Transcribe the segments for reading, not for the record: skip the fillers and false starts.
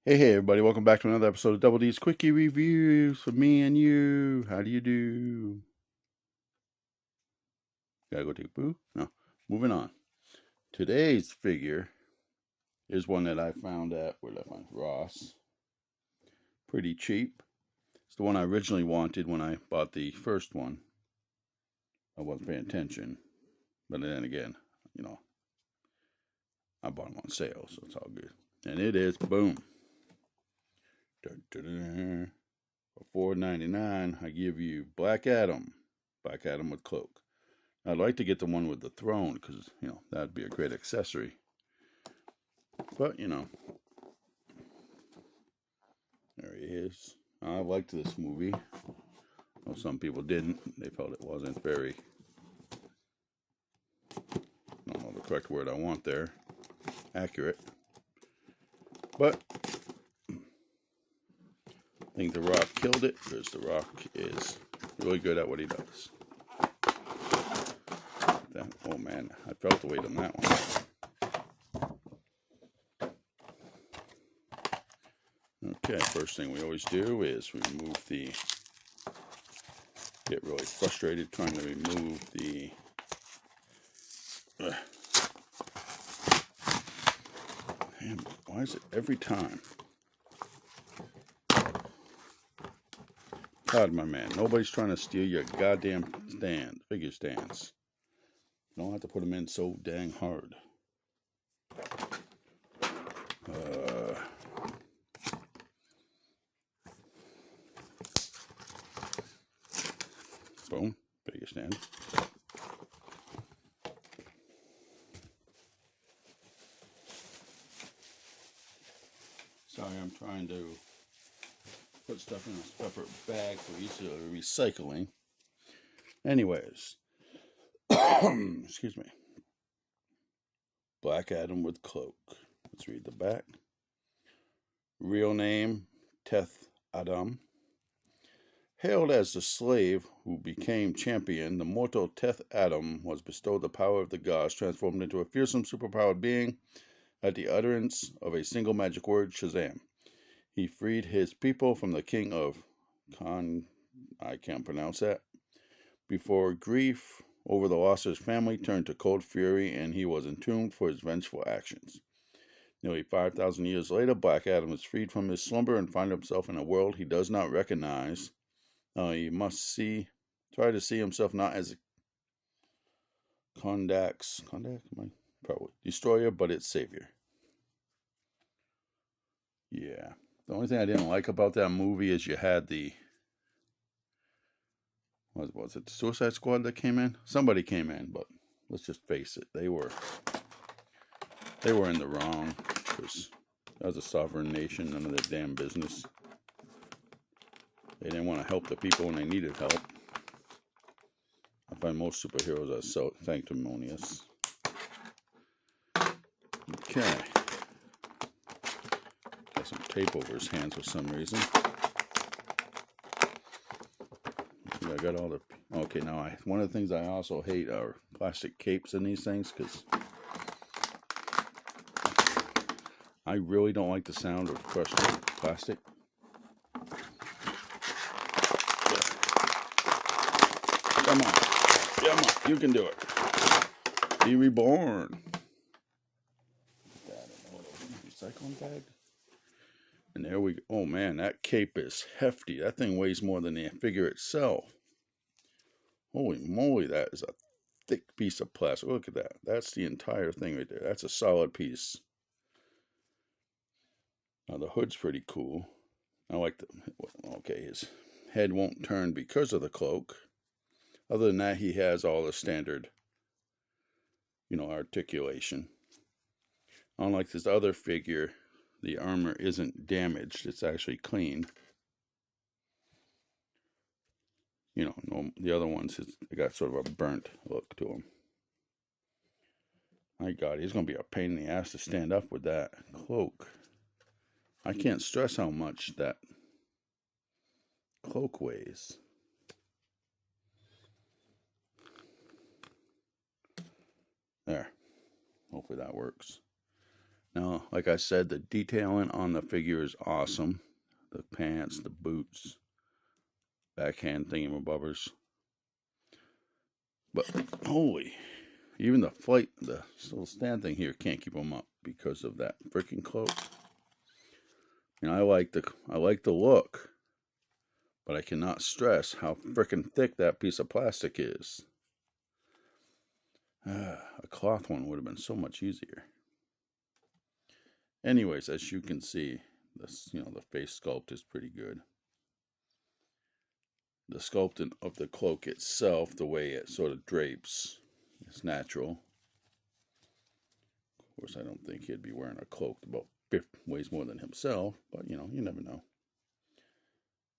Hey, everybody, welcome back to another episode of Double D's Quickie Reviews for me and you. How do you do? Gotta go take a poo? No. Moving on. Today's figure is one that I found at, where did I find it? Ross. Pretty cheap. It's the one I originally wanted when I bought the first one. I wasn't paying attention. But then again, I bought them on sale, so it's all good. And it is, boom. Dun, dun, dun. For $4.99, I give you Black Adam. Black Adam with cloak. I'd like to get the one with the throne because, that'd be a great accessory. But, there he is. I liked this movie. Well, some people didn't. They felt it wasn't very, I don't know the correct word I want there, accurate. But I think The Rock killed it because The Rock is really good at what he does. Oh man, I felt the weight on that one. Okay, first thing we always do is remove the, get really frustrated trying to remove the, man, why is it every time? God, my man, nobody's trying to steal your goddamn figure stands. You don't have to put them in so dang hard. Boom, figure stand. Sorry, I'm trying to put stuff in a separate bag for easy recycling. Anyways, excuse me. Black Adam with cloak. Let's read the back. Real name, Teth Adam. Hailed as the slave who became champion, the mortal Teth Adam was bestowed the power of the gods, transformed into a fearsome, superpowered being at the utterance of a single magic word, Shazam. He freed his people from the king of I can't pronounce that. Before grief over the loss of his family turned to cold fury, and he was entombed for his vengeful actions. Nearly 5,000 years later, Black Adam is freed from his slumber and finds himself in a world he does not recognize. He must try to see himself not as a Kondak's destroyer, but its savior. Yeah. The only thing I didn't like about that movie is you had the, what was it, the Suicide Squad that came in? Somebody came in, but let's just face it, they were in the wrong, because that was a sovereign nation, none of their damn business. They didn't want to help the people when they needed help. I find most superheroes are so sanctimonious. Okay. Got some tape over his hands for some reason. I got all the... Okay, now one of the things I also hate are plastic capes in these things, because I really don't like the sound of crushed plastic. Come on, you can do it. Be reborn. Recycling bag. And there we go. Oh man, that cape is hefty. That thing weighs more than the figure itself. Holy moly, that is a thick piece of plastic. Look at that. That's the entire thing right there. That's a solid piece. Now the hood's pretty cool. I like his head won't turn because of the cloak. Other than that, he has all the standard, articulation. Unlike this other figure, the armor isn't damaged. It's actually clean. The other ones, they got sort of a burnt look to them. My God, he's going to be a pain in the ass to stand up with that cloak. I can't stress how much that cloak weighs. There. Hopefully that works. Now, like I said, the detailing on the figure is awesome. The pants, the boots, backhand thingamabobbers. But holy, even the little stand thing here can't keep them up because of that freaking cloak. And I like the look, but I cannot stress how freaking thick that piece of plastic is. A cloth one would have been so much easier. Anyways, as you can see, the face sculpt is pretty good. The sculpting of the cloak itself, the way it sort of drapes, is natural. Of course, I don't think he'd be wearing a cloak about 50 weighs more than himself, but you never know.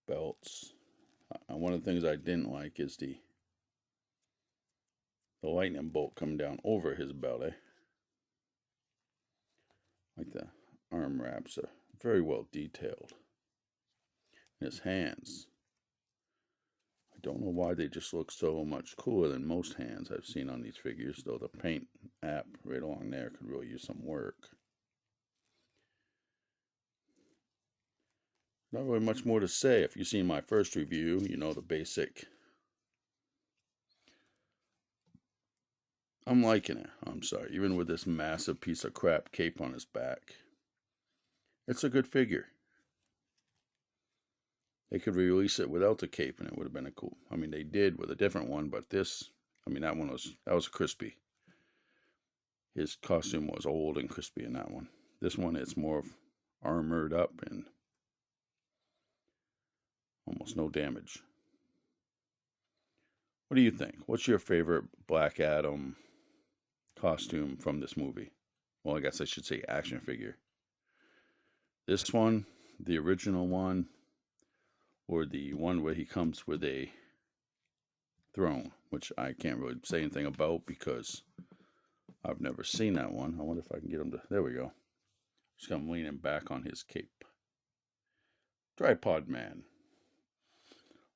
Belts. One of the things I didn't like is the lightning bolt coming down over his belly. Like the arm wraps are very well detailed. His hands. I don't know why they just look so much cooler than most hands I've seen on these figures, though the paint app right along there could really use some work. Not really much more to say. If you've seen my first review, you know the basic. I'm liking it. I'm sorry. Even with this massive piece of crap cape on his back, it's a good figure. They could release it without the cape and it would have been a cool. I mean, they did with a different one, but this, that was crispy. His costume was old and crispy in that one. This one, it's more armored up and almost no damage. What do you think? What's your favorite Black Adam costume from this movie? Well, I guess I should say action figure. This one, the original one, or the one where he comes with a throne, which I can't really say anything about because I've never seen that one. I wonder if I can get him to... There we go. Just got him leaning back on his cape. Tripod Man.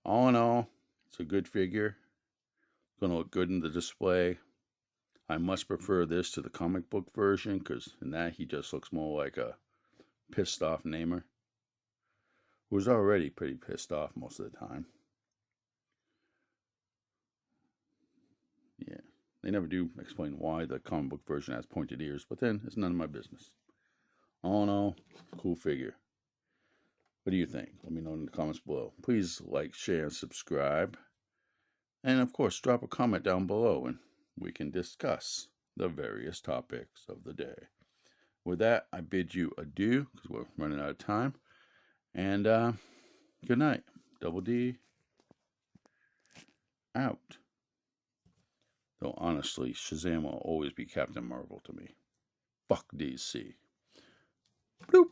All in all, it's a good figure. It's going to look good in the display. I much prefer this to the comic book version because in that he just looks more like a pissed off Namor, who was already pretty pissed off most of the time. Yeah, they never do explain why the comic book version has pointed ears, but then it's none of my business. All in all, cool figure. What do you think? Let me know in the comments below. Please like, share, and subscribe. And of course, drop a comment down below and we can discuss the various topics of the day. With that, I bid you adieu because we're running out of time. And good night. Double D out. Though honestly, Shazam will always be Captain Marvel to me. Fuck DC. Bloop.